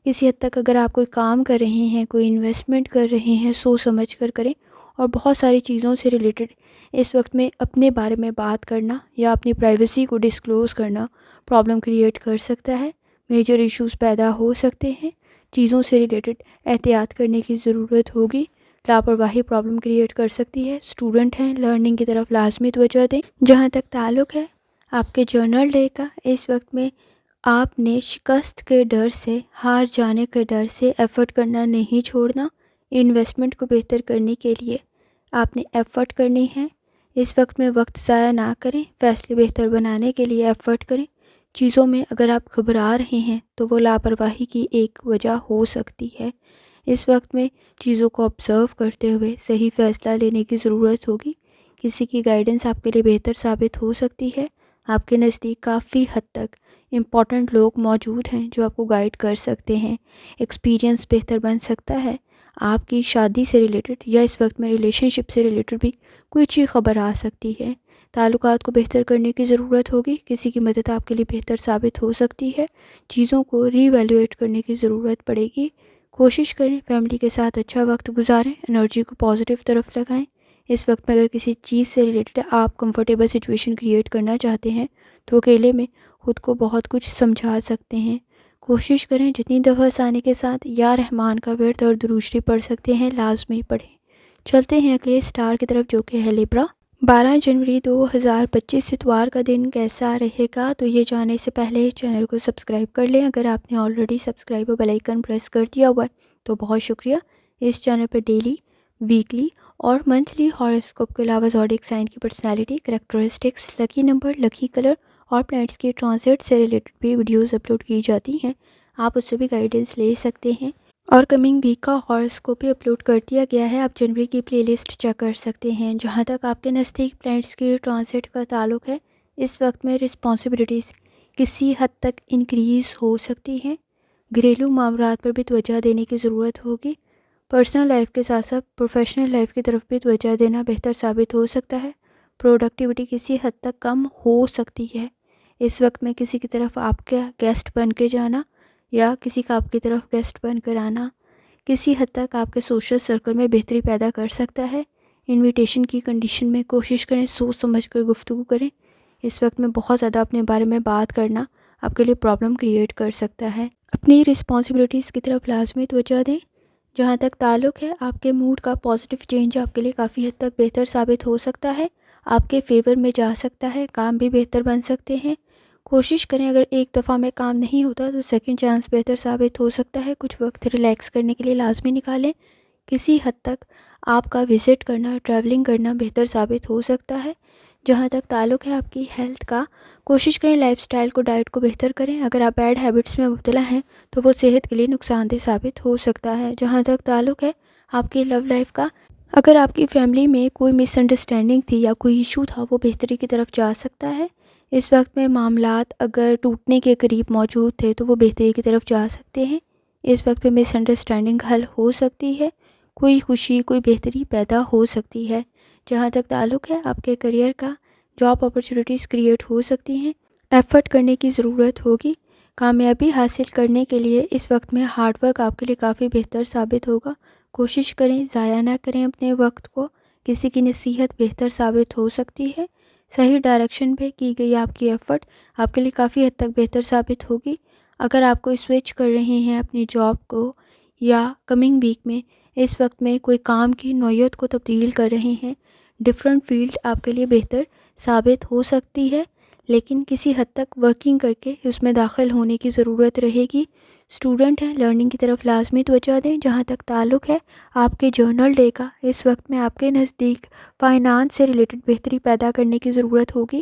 کسی حد تک اگر آپ کوئی کام کر رہے ہیں، کوئی انویسٹمنٹ کر رہے ہیں، سوچ سمجھ کر کریں، اور بہت ساری چیزوں سے ریلیٹڈ اس وقت میں اپنے بارے میں بات کرنا یا اپنی پرائیویسی کو ڈسکلوز کرنا پرابلم کریٹ کر سکتا ہے۔ میجر ایشوز پیدا ہو سکتے ہیں۔ چیزوں سے ریلیٹڈ احتیاط کرنے کی ضرورت ہوگی۔ لاپرواہی پرابلم کریٹ کر سکتی ہے۔ اسٹوڈنٹ ہیں، لرننگ کی طرف لازمی توجہ دیں۔ جہاں تک تعلق ہے آپ کے جرنل ڈے کا، اس وقت میں آپ نے شکست کے ڈر سے، ہار جانے کے ڈر سے ایفرٹ کرنا نہیں چھوڑنا۔ انویسٹمنٹ کو بہتر کرنے کے لیے آپ نے ایفرٹ کرنی ہے۔ اس وقت میں وقت ضائع نہ کریں، فیصلے بہتر بنانے کے لیے ایفرٹ کریں۔ چیزوں میں اگر آپ گھبرا رہے ہیں تو وہ لاپرواہی کی ایک وجہ ہو سکتی ہے۔ اس وقت میں چیزوں کو آبزرو کرتے ہوئے صحیح فیصلہ لینے کی ضرورت ہوگی۔ کسی کی گائیڈنس آپ کے لیے بہتر ثابت ہو سکتی ہے۔ آپ کے نزدیک کافی حد تک امپورٹنٹ لوگ موجود ہیں جو آپ کو گائیڈ کر سکتے ہیں۔ ایکسپیرینس بہتر بن سکتا ہے۔ آپ کی شادی سے ریلیٹڈ یا اس وقت میں ریلیشن شپ سے ریلیٹڈ بھی کوئی اچھی خبر آ سکتی ہے۔ تعلقات کو بہتر کرنے کی ضرورت ہوگی۔ کسی کی مدد آپ کے لیے بہتر ثابت ہو سکتی ہے۔ چیزوں کو ری ایویلویٹ کرنے کی ضرورت پڑے گی۔ کوشش کریں فیملی کے ساتھ اچھا وقت گزاریں، انرجی کو پازیٹیو طرف لگائیں۔ اس وقت میں اگر کسی چیز سے ریلیٹڈ آپ کمفرٹیبل سچویشن کریٹ کرنا چاہتے ہیں تو اکیلے میں خود کو بہت کچھ سمجھا سکتے ہیں۔ کوشش کریں جتنی دفعہ آسانی کے ساتھ یا رحمان کا ورد اور درود شریف پڑھ سکتے ہیں لازمی پڑھیں۔ چلتے ہیں اگلے سٹار کی طرف جو کہ ہے لیبرا۔ 12 جنوری 2025 اتوار کا دن کیسا رہے گا؟ تو یہ جاننے سے پہلے چینل کو سبسکرائب کر لیں۔ اگر آپ نے آلریڈی سبسکرائب اور بیل آئیکن پریس کر دیا ہوا ہے تو بہت شکریہ۔ اس چینل پر ڈیلی، ویکلی اور منتھلی ہاروسکوپ کے علاوہ زوڈیک سائن کی personality, characteristics, lucky number, lucky colour اور پلانٹس کی ٹرانزٹ سے ریلیٹڈ بھی ویڈیوز اپلوڈ کی جاتی ہیں۔ آپ اس سے بھی گائیڈنس لے سکتے ہیں، اور کمنگ ویک کا ہاروسکوپ بھی اپلوڈ کر دیا گیا ہے۔ آپ جنوری کی پلے لسٹ چیک کر سکتے ہیں۔ جہاں تک آپ کے نزدیک پلانٹس کی ٹرانزٹ کا تعلق ہے، اس وقت میں رسپانسبلٹیز کسی حد تک انکریز ہو سکتی ہیں۔ گھریلو معاملات پر بھی توجہ دینے کی ضرورت ہوگی۔ پرسنل لائف کے ساتھ ساتھ پروفیشنل لائف کی طرف بھی توجہ دینا بہتر ثابت ہو سکتا ہے۔ پروڈکٹیوٹی کسی حد تک کم ہو سکتی ہے۔ اس وقت میں کسی کی طرف آپ کا گیسٹ بن کے جانا یا کسی کا آپ کی طرف گیسٹ بن کر آنا کسی حد تک آپ کے سوشل سرکل میں بہتری پیدا کر سکتا ہے۔ انویٹیشن کی کنڈیشن میں کوشش کریں سوچ سمجھ کر گفتگو کریں۔ اس وقت میں بہت زیادہ اپنے بارے میں بات کرنا آپ کے لیے پرابلم کریٹ کر سکتا ہے۔ اپنی رسپانسبلٹیز کی طرف لازمی توجہ دیں۔ جہاں تک تعلق ہے آپ کے موڈ کا پازیٹیو چینج آپ کے لیے کافی حد تک بہتر ثابت ہو سکتا ہے، آپ کے فیور میں جا سکتا ہے، کام بھی بہتر بن سکتے ہیں۔ کوشش کریں اگر ایک دفعہ میں کام نہیں ہوتا تو سیکنڈ چانس بہتر ثابت ہو سکتا ہے۔ کچھ وقت ریلیکس کرنے کے لیے لازمی نکالیں۔ کسی حد تک آپ کا وزٹ کرنا، ٹریولنگ کرنا بہتر ثابت ہو سکتا ہے۔ جہاں تک تعلق ہے آپ کی ہیلتھ کا، کوشش کریں لائف سٹائل کو، ڈائٹ کو بہتر کریں۔ اگر آپ بیڈ ہیبٹس میں مبتلا ہیں تو وہ صحت کے لیے نقصان دہ ثابت ہو سکتا ہے۔ جہاں تک تعلق ہے آپ کی لو لائف کا، اگر آپ کی فیملی میں کوئی مس انڈرسٹینڈنگ تھی یا کوئی ایشو تھا وہ بہتری کی طرف جا سکتا ہے۔ اس وقت میں معاملات اگر ٹوٹنے کے قریب موجود تھے تو وہ بہتری کی طرف جا سکتے ہیں۔ اس وقت میں مس انڈرسٹینڈنگ حل ہو سکتی ہے، کوئی خوشی، کوئی بہتری پیدا ہو سکتی ہے۔ جہاں تک تعلق ہے آپ کے کریئر کا، جاب اپرچونیٹیز کریٹ ہو سکتی ہیں۔ ایفرٹ کرنے کی ضرورت ہوگی۔ کامیابی حاصل کرنے کے لیے اس وقت میں ہارڈ ورک آپ کے لیے کافی بہتر ثابت ہوگا۔ کوشش کریں ضائع نہ کریں اپنے وقت کو۔ کسی کی نصیحت بہتر ثابت ہو سکتی ہے۔ صحیح ڈائریکشن پہ کی گئی آپ کی ایفرٹ آپ کے لیے کافی حد تک بہتر ثابت ہوگی۔ اگر آپ کوئی سوئچ کر رہے ہیں اپنی جاب کو یا کمنگ ویک میں اس وقت میں کوئی کام کی نوعیت کو تبدیل کر رہے ہیں، ڈفرینٹ فیلڈ آپ کے لیے بہتر ثابت ہو سکتی ہے، لیکن کسی حد تک ورکنگ کر کے اس میں داخل ہونے کی ضرورت رہے گی۔ اسٹوڈنٹ ہیں، لرننگ کی طرف لازمی توجہ دیں۔ جہاں تک تعلق ہے آپ کے جرنل ڈے کا، اس وقت میں آپ کے نزدیک فائنانس سے ریلیٹڈ بہتری پیدا کرنے کی ضرورت ہوگی۔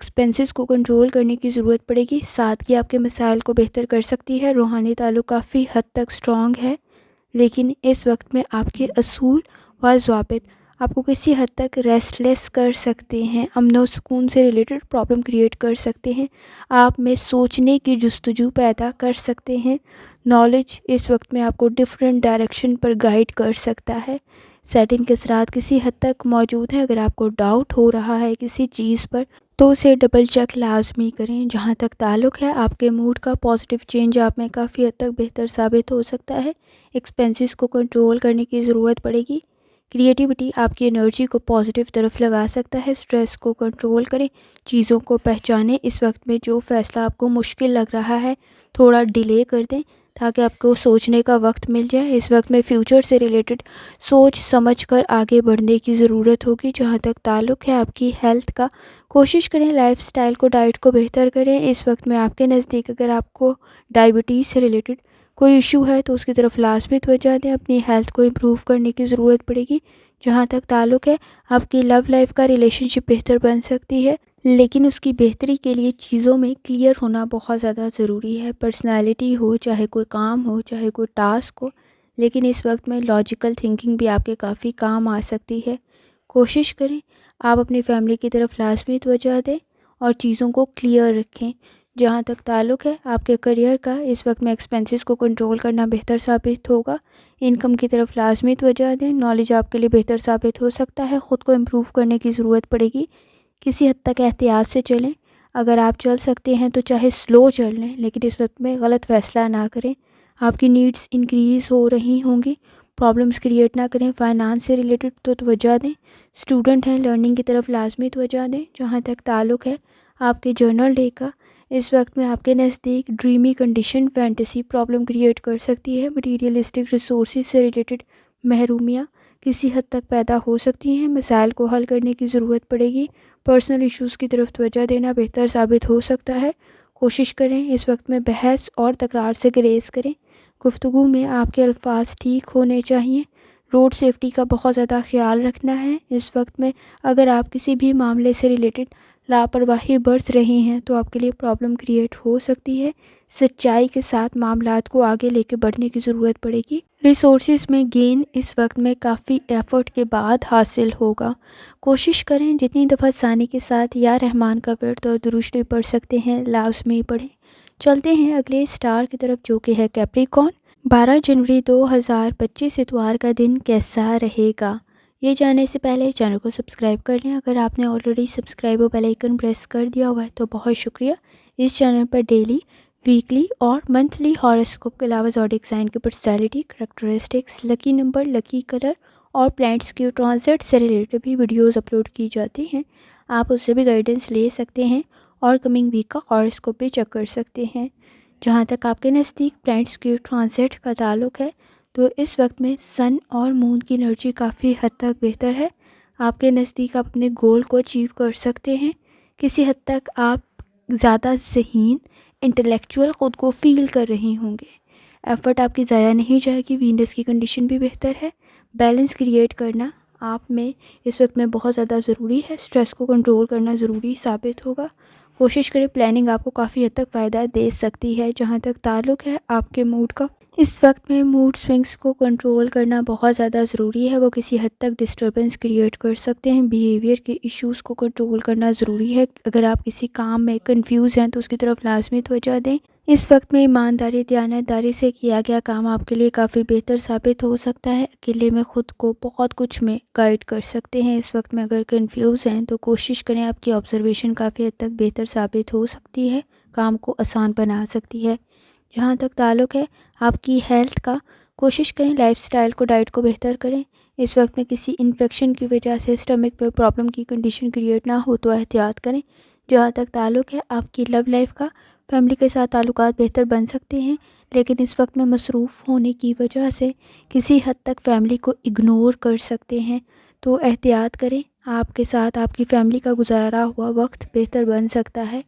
ایکسپینسز کو کنٹرول کرنے کی ضرورت پڑے گی، سادگی آپ کے مسائل کو بہتر کر سکتی ہے۔ روحانی تعلق کافی حد تک اسٹرانگ ہے، لیکن اس وقت میں آپ کے اصول و ضوابط آپ کو کسی حد تک ریسٹ لیس کر سکتے ہیں، امن و سکون سے ریلیٹڈ پرابلم کریٹ کر سکتے ہیں، آپ میں سوچنے کی جستجو پیدا کر سکتے ہیں۔ نالج اس وقت میں آپ کو ڈفرینٹ ڈائریکشن پر گائیڈ کر سکتا ہے۔ سیٹنگ کے اثرات کسی حد تک موجود ہیں۔ اگر آپ کو ڈاؤٹ ہو رہا ہے کسی چیز پر تو اسے ڈبل چیک لازمی کریں۔ جہاں تک تعلق ہے آپ کے موڈ کا، پازیٹیو چینج آپ میں کافی حد تک بہتر ثابت ہو سکتا ہے۔ ایکسپینسز کو کنٹرول کرنے کی ضرورت پڑے گی۔ کریٹیوٹی آپ کی انرجی کو پازیٹیو طرف لگا سکتا ہے۔ سٹریس کو کنٹرول کریں، چیزوں کو پہچانیں۔ اس وقت میں جو فیصلہ آپ کو مشکل لگ رہا ہے تھوڑا ڈیلے کر دیں تاکہ آپ کو سوچنے کا وقت مل جائے۔ اس وقت میں فیوچر سے ریلیٹڈ سوچ سمجھ کر آگے بڑھنے کی ضرورت ہوگی۔ جہاں تک تعلق ہے آپ کی ہیلتھ کا، کوشش کریں لائف سٹائل کو، ڈائٹ کو بہتر کریں۔ اس وقت میں آپ کے نزدیک اگر آپ کو ڈائبٹیز سے ریلیٹڈ کوئی ایشو ہے تو اس کی طرف لازمی توجہ دیں۔ اپنی ہیلتھ کو امپروو کرنے کی ضرورت پڑے گی۔ جہاں تک تعلق ہے آپ کی لو لائف کا، ریلیشن شپ بہتر بن سکتی ہے، لیکن اس کی بہتری کے لیے چیزوں میں کلیئر ہونا بہت زیادہ ضروری ہے۔ پرسنالٹی ہو، چاہے کوئی کام ہو، چاہے کوئی ٹاسک ہو، لیکن اس وقت میں لاجیکل تھنکنگ بھی آپ کے کافی کام آ سکتی ہے۔ کوشش کریں آپ اپنی فیملی کی طرف لازمی توجہ دیں اور چیزوں کو کلیئر رکھیں۔ جہاں تک تعلق ہے آپ کے کریئر کا، اس وقت میں ایکسپینسز کو کنٹرول کرنا بہتر ثابت ہوگا۔ انکم کی طرف لازمی توجہ دیں۔ نالج آپ کے لیے بہتر ثابت ہو سکتا ہے۔ خود کو امپروو کرنے کی ضرورت پڑے گی۔ کسی حد تک احتیاط سے چلیں۔ اگر آپ چل سکتے ہیں تو چاہے سلو چل لیں، لیکن اس وقت میں غلط فیصلہ نہ کریں۔ آپ کی نیڈز انکریز ہو رہی ہوں گی، پرابلمس کریٹ نہ کریں۔ فائنانس سے ریلیٹڈ تو توجہ دیں۔ اسٹوڈنٹ ہیں، لرننگ کی طرف لازمی توجہ دیں۔ جہاں تک تعلق ہے آپ کے جرنل ڈے کا، اس وقت میں آپ کے نزدیک ڈریمی کنڈیشن، فینٹیسی پرابلم کریٹ کر سکتی ہے۔ مٹیریلسٹک ریسورسز سے ریلیٹڈ محرومیاں کسی حد تک پیدا ہو سکتی ہیں۔ مسائل کو حل کرنے کی ضرورت پڑے گی۔ پرسنل ایشوز کی طرف توجہ دینا بہتر ثابت ہو سکتا ہے۔ کوشش کریں اس وقت میں بحث اور تکرار سے گریز کریں۔ گفتگو میں آپ کے الفاظ ٹھیک ہونے چاہیے۔ روڈ سیفٹی کا بہت زیادہ خیال رکھنا ہے۔ اس وقت میں اگر آپ کسی بھی معاملے سے ریلیٹڈ لاپرواہی برت رہے ہیں تو آپ کے لیے پرابلم کریٹ ہو سکتی ہے۔ سچائی کے ساتھ معاملات کو آگے لے کے بڑھنے کی ضرورت پڑے گی۔ ریسورسز میں گین اس وقت میں کافی ایفرٹ کے بعد حاصل ہوگا۔ کوشش کریں جتنی دفعہ ثانی کے ساتھ یا رحمان کا ورد اور درود شریف پڑھ سکتے ہیں لازمی پڑھیں۔ چلتے ہیں اگلے سٹار کی طرف جو کہ ہے کیپریکارن۔ 12 جنوری 2025 اتوار کا دن کیسا رہے گا، یہ جاننے سے پہلے چینل کو سبسکرائب کر لیں۔ اگر آپ نے آلریڈی سبسکرائب اور بیل آئیکن پریس کر دیا ہوا ہے تو بہت شکریہ۔ اس چینل پر ڈیلی، ویکلی اور منتھلی ہاروسکوپ کے علاوہ زوڈیک سائن کی personality, characteristics, lucky number, lucky colour اور پلانٹس کی ٹرانزٹ سے ریلیٹڈ بھی ویڈیوز اپلوڈ کی جاتی ہیں۔ آپ اس سے بھی گائیڈنس لے سکتے ہیں اور کمنگ ویک کا ہاروسکوپ بھی چیک کر سکتے ہیں۔ جہاں تک آپ کے نزدیک پلانٹس کی ٹرانزٹ کا تعلق ہے تو اس وقت میں سن اور مون کی انرجی کافی حد تک بہتر ہے۔ آپ کے نزدیک آپ اپنے گول کو اچیو کر سکتے ہیں۔ کسی حد تک آپ زیادہ ذہین، انٹلیکچوئل خود کو فیل کر رہے ہوں گے۔ ایفرٹ آپ کی ضائع نہیں جائے گی۔ وینس کی کنڈیشن بھی بہتر ہے۔ بیلنس کریٹ کرنا آپ میں اس وقت میں بہت زیادہ ضروری ہے۔ سٹریس کو کنٹرول کرنا ضروری ثابت ہوگا۔ کوشش کریں، پلاننگ آپ کو کافی حد تک فائدہ دے سکتی ہے۔ جہاں تک تعلق ہے آپ کے موڈ کا، اس وقت میں موڈ سوئنگس کو کنٹرول کرنا بہت زیادہ ضروری ہے۔ وہ کسی حد تک ڈسٹربنس کریٹ کر سکتے ہیں۔ بیہیویئر کے ایشوز کو کنٹرول کرنا ضروری ہے۔ اگر آپ کسی کام میں کنفیوز ہیں تو اس کی طرف لازمی توجہ دیں۔ اس وقت میں ایمانداری، دیانتداری سے کیا گیا کام آپ کے لیے کافی بہتر ثابت ہو سکتا ہے۔ اکیلے میں خود کو بہت کچھ میں گائیڈ کر سکتے ہیں۔ اس وقت میں اگر کنفیوز ہیں تو کوشش کریں، آپ کی آبزرویشن کافی حد تک بہتر ثابت ہو سکتی ہے، کام کو آسان بنا سکتی ہے۔ جہاں تک تعلق ہے آپ کی ہیلتھ کا، کوشش کریں لائف سٹائل کو، ڈائٹ کو بہتر کریں۔ اس وقت میں کسی انفیکشن کی وجہ سے اسٹمک پہ پرابلم کی کنڈیشن کریٹ نہ ہو تو احتیاط کریں۔ جہاں تک تعلق ہے آپ کی لو لائف کا، فیملی کے ساتھ تعلقات بہتر بن سکتے ہیں، لیکن اس وقت میں مصروف ہونے کی وجہ سے کسی حد تک فیملی کو اگنور کر سکتے ہیں، تو احتیاط کریں۔ آپ کے ساتھ آپ کی فیملی کا گزارا ہوا وقت بہتر بن سکتا ہے۔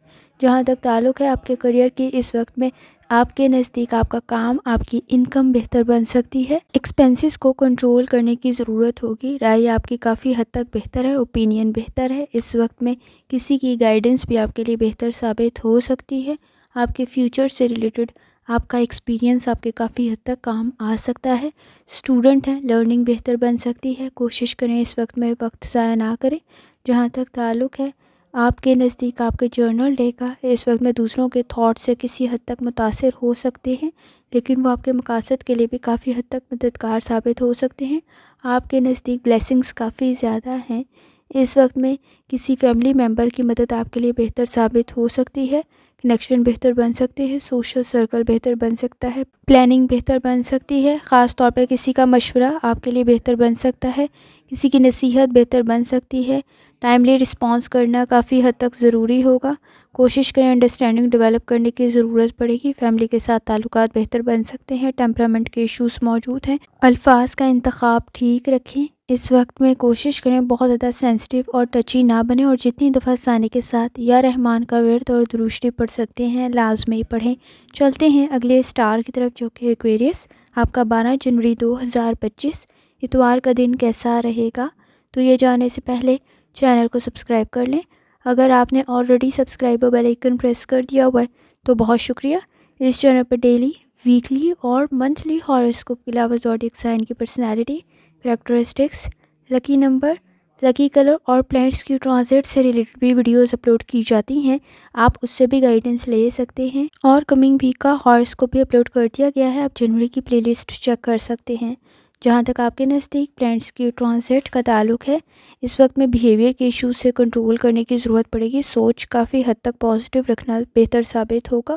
جہاں تک تعلق ہے آپ کے کریئر کی، اس وقت میں آپ کے نزدیک آپ کا کام، آپ کی انکم بہتر بن سکتی ہے۔ ایکسپینسز کو کنٹرول کرنے کی ضرورت ہوگی۔ رائے آپ کی کافی حد تک بہتر ہے، اوپینین بہتر ہے۔ اس وقت میں کسی کی گائیڈنس بھی آپ کے لیے بہتر ثابت ہو سکتی ہے۔ آپ کے فیوچر سے ریلیٹڈ آپ کا ایکسپیرینس آپ کے کافی حد تک کام آ سکتا ہے۔ اسٹوڈنٹ ہیں، لرننگ بہتر بن سکتی ہے۔ کوشش کریں اس وقت میں وقت ضائع نہ کریں۔ جہاں تک تعلق ہے آپ کے نزدیک آپ کے جرنل ڈے کا، اس وقت میں دوسروں کے تھاٹ سے کسی حد تک متاثر ہو سکتے ہیں، لیکن وہ آپ کے مقاصد کے لیے بھی کافی حد تک مددگار ثابت ہو سکتے ہیں۔ آپ کے نزدیک بلیسنگز کافی زیادہ ہیں۔ اس وقت میں کسی فیملی ممبر کی مدد آپ کے لیے بہتر ثابت ہو سکتی ہے۔ کنیکشن بہتر بن سکتے ہیں، سوشل سرکل بہتر بن سکتا ہے، پلاننگ بہتر بن سکتی ہے۔ خاص طور پہ کسی کا مشورہ آپ کے لیے بہتر بن سکتا ہے، کسی کی نصیحت بہتر بن سکتی ہے۔ ٹائملی رسپانس کرنا کافی حد تک ضروری ہوگا۔ کوشش کریں، انڈرسٹینڈنگ ڈیولپ کرنے کی ضرورت پڑے گی۔ فیملی کے ساتھ تعلقات بہتر بن سکتے ہیں۔ ٹیمپرامنٹ کے ایشوز موجود ہیں۔ الفاظ کا انتخاب ٹھیک رکھیں۔ اس وقت میں کوشش کریں بہت زیادہ سینسٹیو اور ٹچی نہ بنیں، اور جتنی دفعہ ثانی کے ساتھ یا رحمان کا ورد اور درود پڑھ سکتے ہیں لازمی پڑھیں۔ چلتے ہیں اگلے اسٹار کی طرف جو کہ ایکویریس۔ آپ کا 12 جنوری 2025 اتوار کا دن کیسا رہے گا؟ تو یہ جاننے سے پہلے چینل کو سبسکرائب کر لیں۔ اگر آپ نے already subscribe bell icon press کر دیا ہوا ہے تو بہت شکریہ۔ اس چینل پر ڈیلی، ویکلی اور منتھلی ہاروسکوپ کے علاوہ زوڈیک سائن کی personality, characteristics, lucky number, lucky colour اور پلینٹس کی ٹرانزٹ سے ریلیٹڈ بھی ویڈیوز اپلوڈ کی جاتی ہیں۔ آپ اس سے بھی گائیڈنس لے سکتے ہیں، اور کمنگ ویک کا ہاروسکوپ بھی اپلوڈ کر دیا گیا ہے۔ آپ جنوری کی پلے لسٹ چیک کر سکتے ہیں۔ جہاں تک آپ کے نزدیک پلینٹس کی ٹرانزٹ کا تعلق ہے، اس وقت میں بیہیویئر کے ایشوز سے کنٹرول کرنے کی ضرورت پڑے گی۔ سوچ کافی حد تک پازیٹیو رکھنا بہتر ثابت ہوگا۔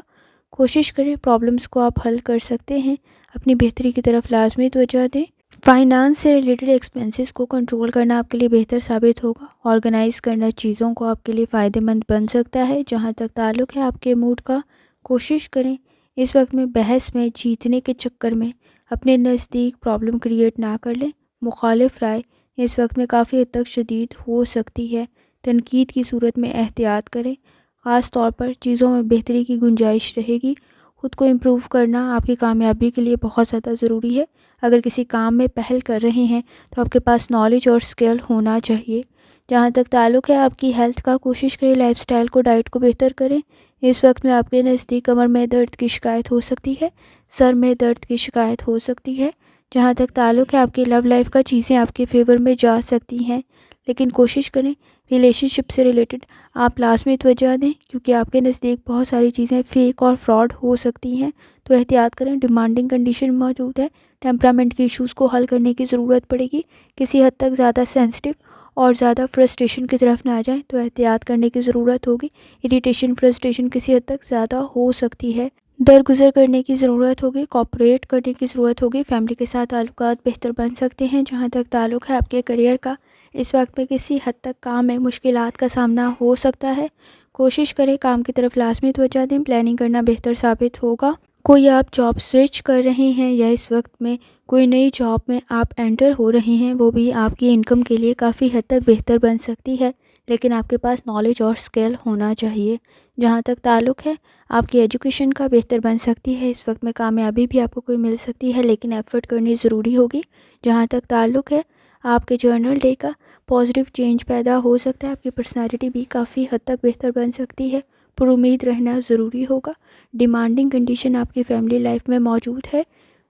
کوشش کریں پرابلمس کو آپ حل کر سکتے ہیں۔ اپنی بہتری کی طرف لازمی توجہ دیں۔ فائنانس سے ریلیٹڈ ایکسپینسز کو کنٹرول کرنا آپ کے لیے بہتر ثابت ہوگا۔ آرگنائز کرنا چیزوں کو آپ کے لیے فائدہ مند بن سکتا ہے۔ جہاں تک تعلق ہے آپ کے موڈ کا، کوشش کریں اس وقت میں بحث میں جیتنے کے چکر میں اپنے نزدیک پرابلم کریٹ نہ کر لیں۔ مخالف رائے اس وقت میں کافی حد تک شدید ہو سکتی ہے۔ تنقید کی صورت میں احتیاط کریں۔ خاص طور پر چیزوں میں بہتری کی گنجائش رہے گی۔ خود کو امپروو کرنا آپ کی کامیابی کے لیے بہت زیادہ ضروری ہے۔ اگر کسی کام میں پہل کر رہے ہیں تو آپ کے پاس نالج اور اسکل ہونا چاہیے۔ جہاں تک تعلق ہے آپ کی ہیلتھ کا، کوشش کریں لائف سٹائل کو، ڈائٹ کو بہتر کریں۔ اس وقت میں آپ کے نزدیک کمر میں درد کی شکایت ہو سکتی ہے، سر میں درد کی شکایت ہو سکتی ہے۔ جہاں تک تعلق ہے آپ کی لو لائف کا، چیزیں آپ کے فیور میں جا سکتی ہیں، لیکن کوشش کریں ریلیشن شپ سے ریلیٹڈ آپ لازمی توجہ دیں، کیونکہ آپ کے نزدیک بہت ساری چیزیں فیک اور فراڈ ہو سکتی ہیں، تو احتیاط کریں۔ ڈیمانڈنگ کنڈیشن موجود ہے۔ ٹیمپرامنٹ کے ایشوز کو حل کرنے کی ضرورت پڑے گی۔ کسی حد تک زیادہ سینسٹیو اور زیادہ فرسٹریشن کی طرف نہ جائیں، تو احتیاط کرنے کی ضرورت ہوگی۔ اریٹیشن، فرسٹریشن کسی حد تک زیادہ ہو سکتی ہے۔ درگزر کرنے کی ضرورت ہوگی، کوآپریٹ کرنے کی ضرورت ہوگی۔ فیملی کے ساتھ تعلقات بہتر بن سکتے ہیں۔ جہاں تک تعلق ہے آپ کے کریئر کا، اس وقت میں کسی حد تک کام میں مشکلات کا سامنا ہو سکتا ہے۔ کوشش کریں کام کی طرف لازمی توجہ دیں۔ پلاننگ کرنا بہتر ثابت ہوگا۔ کوئی آپ جاب سوئچ کر رہے ہیں یا اس وقت میں کوئی نئی جاب میں آپ انٹر ہو رہے ہیں، وہ بھی آپ کی انکم کے لیے کافی حد تک بہتر بن سکتی ہے، لیکن آپ کے پاس نالج اور اسکل ہونا چاہیے۔ جہاں تک تعلق ہے آپ کی ایجوکیشن کا، بہتر بن سکتی ہے۔ اس وقت میں کامیابی بھی آپ کو کوئی مل سکتی ہے، لیکن ایفرٹ کرنی ضروری ہوگی۔ جہاں تک تعلق ہے آپ کے جرنل ڈے کا، پازیٹیو چینج پیدا ہو سکتا ہے۔ آپ کی پرسنالٹی بھی کافی حد تک بہتر بن سکتی ہے۔ پر امید رہنا ضروری ہوگا۔ ڈیمانڈنگ کنڈیشن آپ کی فیملی لائف میں موجود ہے۔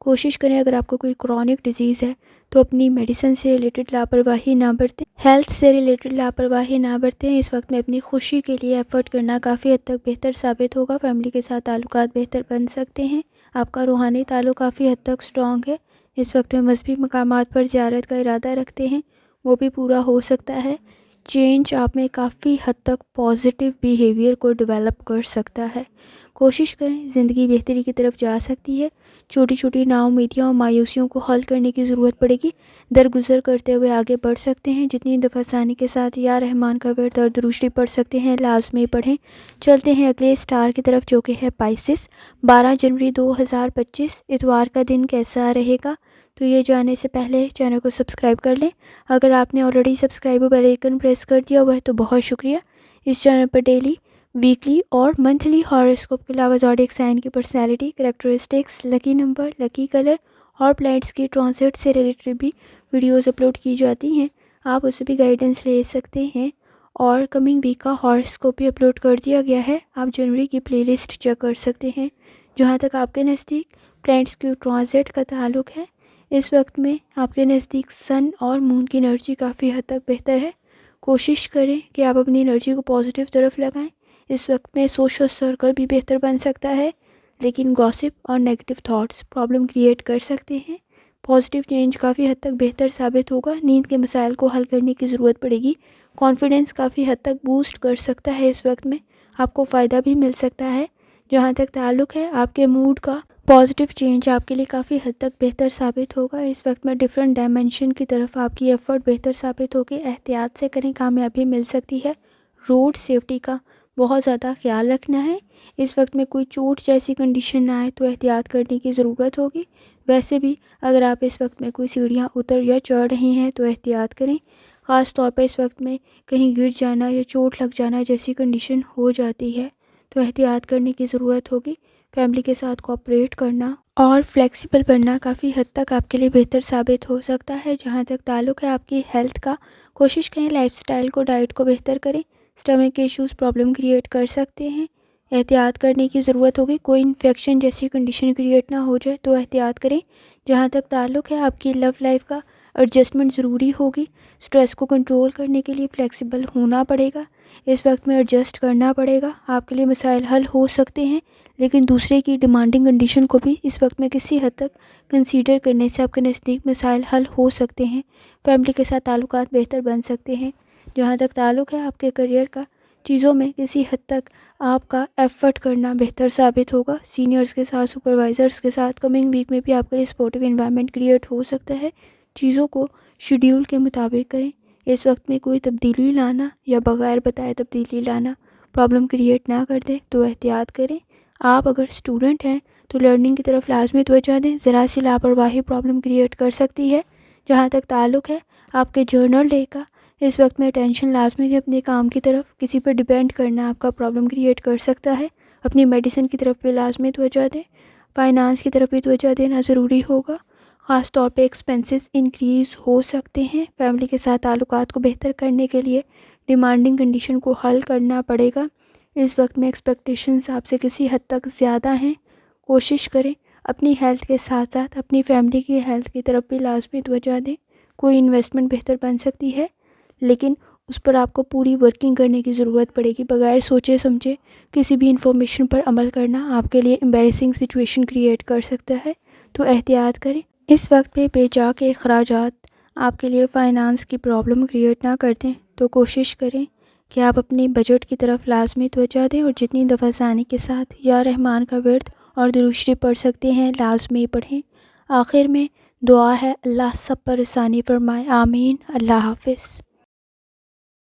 کوشش کریں اگر آپ کو کوئی کرونک ڈیزیز ہے تو اپنی میڈیسن سے ریلیٹڈ لاپرواہی نہ برتیں، ہیلتھ سے ریلیٹڈ لاپرواہی نہ برتیں۔ اس وقت میں اپنی خوشی کے لیے ایفرٹ کرنا کافی حد تک بہتر ثابت ہوگا۔ فیملی کے ساتھ تعلقات بہتر بن سکتے ہیں۔ آپ کا روحانی تعلق کافی حد تک اسٹرانگ ہے۔ اس وقت میں مذہبی مقامات پر زیارت کا ارادہ رکھتے ہیں، وہ بھی پورا ہو سکتا ہے۔ چینج آپ میں کافی حد تک پازیٹیو بیہیویئر کو ڈیولپ کر سکتا ہے۔ کوشش کریں زندگی بہتری کی طرف جا سکتی ہے۔ چھوٹی چھوٹی ناامیدیوں اور مایوسیوں کو حل کرنے کی ضرورت پڑے گی۔ درگزر کرتے ہوئے آگے بڑھ سکتے ہیں۔ جتنی دفعہ ثانی کے ساتھ یا رحمان کا ورد اور درود پڑھ سکتے ہیں لازمی پڑھیں۔ چلتے ہیں اگلے اسٹار کی طرف جو کہ ہے پائسس۔ 12 جنوری 2025 اتوار کا دن کیسا رہے گا؟ تو یہ جاننے سے پہلے چینل کو سبسکرائب کر لیں۔ اگر آپ نے already subscribe bell icon press کر دیا ہوا ہے تو بہت شکریہ۔ اس چینل پر ڈیلی، ویکلی اور منتھلی ہاروسکوپ کے علاوہ زوڈیک سائن کی personality, characteristics, lucky number, lucky colour اور پلانٹس کی ٹرانزٹ سے ریلیٹڈ بھی ویڈیوز اپلوڈ کی جاتی ہیں، آپ اس سے بھی گائیڈنس لے سکتے ہیں۔ اور کمنگ ویک کا ہاروسکوپ بھی اپلوڈ کر دیا گیا ہے، آپ جنوری کی پلے لسٹ چیک کر سکتے ہیں۔ جہاں تک آپ کے نزدیک پلانٹس کی ٹرانزٹ کا تعلق ہے، اس وقت میں آپ کے نزدیک سن اور مون کی انرجی کافی حد تک بہتر ہے۔ کوشش کریں کہ آپ اپنی انرجی کو پازیٹیو طرف لگائیں۔ اس وقت میں سوشل سرکل بھی بہتر بن سکتا ہے، لیکن گاسپ اور نیگیٹو تھاٹس پرابلم کریٹ کر سکتے ہیں۔ پازیٹیو چینج کافی حد تک بہتر ثابت ہوگا، نیند کے مسائل کو حل کرنے کی ضرورت پڑے گی، کانفیڈنس کافی حد تک بوسٹ کر سکتا ہے، اس وقت میں آپ کو فائدہ بھی مل سکتا ہے۔ جہاں تک تعلق ہے آپ کے موڈ کا، پازیٹیو چینج آپ کے لیے کافی حد تک بہتر ثابت ہوگا۔ اس وقت میں ڈیفرنٹ ڈائمینشن کی طرف آپ کی ایفرٹ بہتر ثابت ہوگی، احتیاط سے کریں، کامیابی مل سکتی ہے۔ روڈ سیفٹی کا بہت زیادہ خیال رکھنا ہے، اس وقت میں کوئی چوٹ جیسی کنڈیشن نہ آئے تو احتیاط کرنے کی ضرورت ہوگی۔ ویسے بھی اگر آپ اس وقت میں کوئی سیڑھیاں اتر یا چڑھ رہے ہیں تو احتیاط کریں، خاص طور پر اس وقت میں کہیں گر جانا یا چوٹ لگ جانا جیسی کنڈیشن ہو جاتی ہے تو احتیاط کرنے کی ضرورت ہوگی۔ فیملی کے ساتھ کوآپریٹ کرنا اور فلیکسیبل بننا کافی حد تک آپ کے لیے بہتر ثابت ہو سکتا ہے۔ جہاں تک تعلق ہے آپ کی ہیلتھ کا، کوشش کریں لائف سٹائل کو، ڈائٹ کو بہتر کریں، اسٹمک کے ایشوز پرابلم کریٹ کر سکتے ہیں، احتیاط کرنے کی ضرورت ہوگی، کوئی انفیکشن جیسی کنڈیشن کریٹ نہ ہو جائے تو احتیاط کریں۔ جہاں تک تعلق ہے آپ کی لو لائف کا، ایڈجسٹمنٹ ضروری ہوگی، سٹریس کو کنٹرول کرنے کے لیے فلیکسیبل ہونا پڑے گا، اس وقت میں ایڈجسٹ کرنا پڑے گا، آپ کے لیے مسائل حل ہو سکتے ہیں، لیکن دوسرے کی ڈیمانڈنگ کنڈیشن کو بھی اس وقت میں کسی حد تک کنسیڈر کرنے سے آپ کے نزدیک مسائل حل ہو سکتے ہیں، فیملی کے ساتھ تعلقات بہتر بن سکتے ہیں۔ جہاں تک تعلق ہے آپ کے کریئر کا، چیزوں میں کسی حد تک آپ کا ایفرٹ کرنا بہتر ثابت ہوگا، سینئرز کے ساتھ، سپروائزرز کے ساتھ کمنگ ویک میں بھی آپ کے لیے سپورٹیو انوائرمنٹ کریٹ ہو سکتا ہے۔ چیزوں کو شیڈیول کے مطابق کریں، اس وقت میں کوئی تبدیلی لانا یا بغیر بتائے تبدیلی لانا پرابلم کریٹ نہ کر دے تو احتیاط کریں۔ آپ اگر اسٹوڈنٹ ہیں تو لرننگ کی طرف لازمی توجہ دیں، ذرا سی لاپرواہی پرابلم کریٹ کر سکتی ہے۔ جہاں تک تعلق ہے آپ کے جرنل ڈے کا، اس وقت میں ٹینشن لازمی دیں اپنے کام کی طرف، کسی پر ڈیپینڈ کرنا آپ کا پرابلم کریٹ کر سکتا ہے، اپنی میڈیسن کی طرف بھی لازمی توجہ دیں، فائنانس کی طرف بھی توجہ دینا ضروری ہوگا، خاص طور پہ ایکسپینسز انکریز ہو سکتے ہیں۔ فیملی کے ساتھ تعلقات کو بہتر کرنے کے لیے ڈیمانڈنگ کنڈیشن کو حل کرنا پڑے گا، اس وقت میں ایکسپیکٹیشنز آپ سے کسی حد تک زیادہ ہیں، کوشش کریں اپنی ہیلتھ کے ساتھ ساتھ اپنی فیملی کی ہیلتھ کی طرف بھی لازمی توجہ دیں۔ کوئی انویسٹمنٹ بہتر بن سکتی ہے، لیکن اس پر آپ کو پوری ورکنگ کرنے کی ضرورت پڑے گی، بغیر سوچے سمجھے کسی بھی انفارمیشن پر عمل کرنا آپ کے لیے امبیرسنگ سچویشن کریٹ کر سکتا ہے، تو احتیاط کریں۔ اس وقت میں بے جا کے اخراجات آپ کے لیے فائنانس کی پرابلم کریٹ نہ کر دیں، تو کوشش کریں کہ آپ اپنی بجٹ کی طرف لازمی توجہ دیں، اور جتنی دفعہ ثانی کے ساتھ یا رحمان کا ورد اور درود شریف پڑھ سکتے ہیں لازمی پڑھیں۔ آخر میں دعا ہے اللہ سب پر آسانی فرمائے، آمین۔ اللہ حافظ۔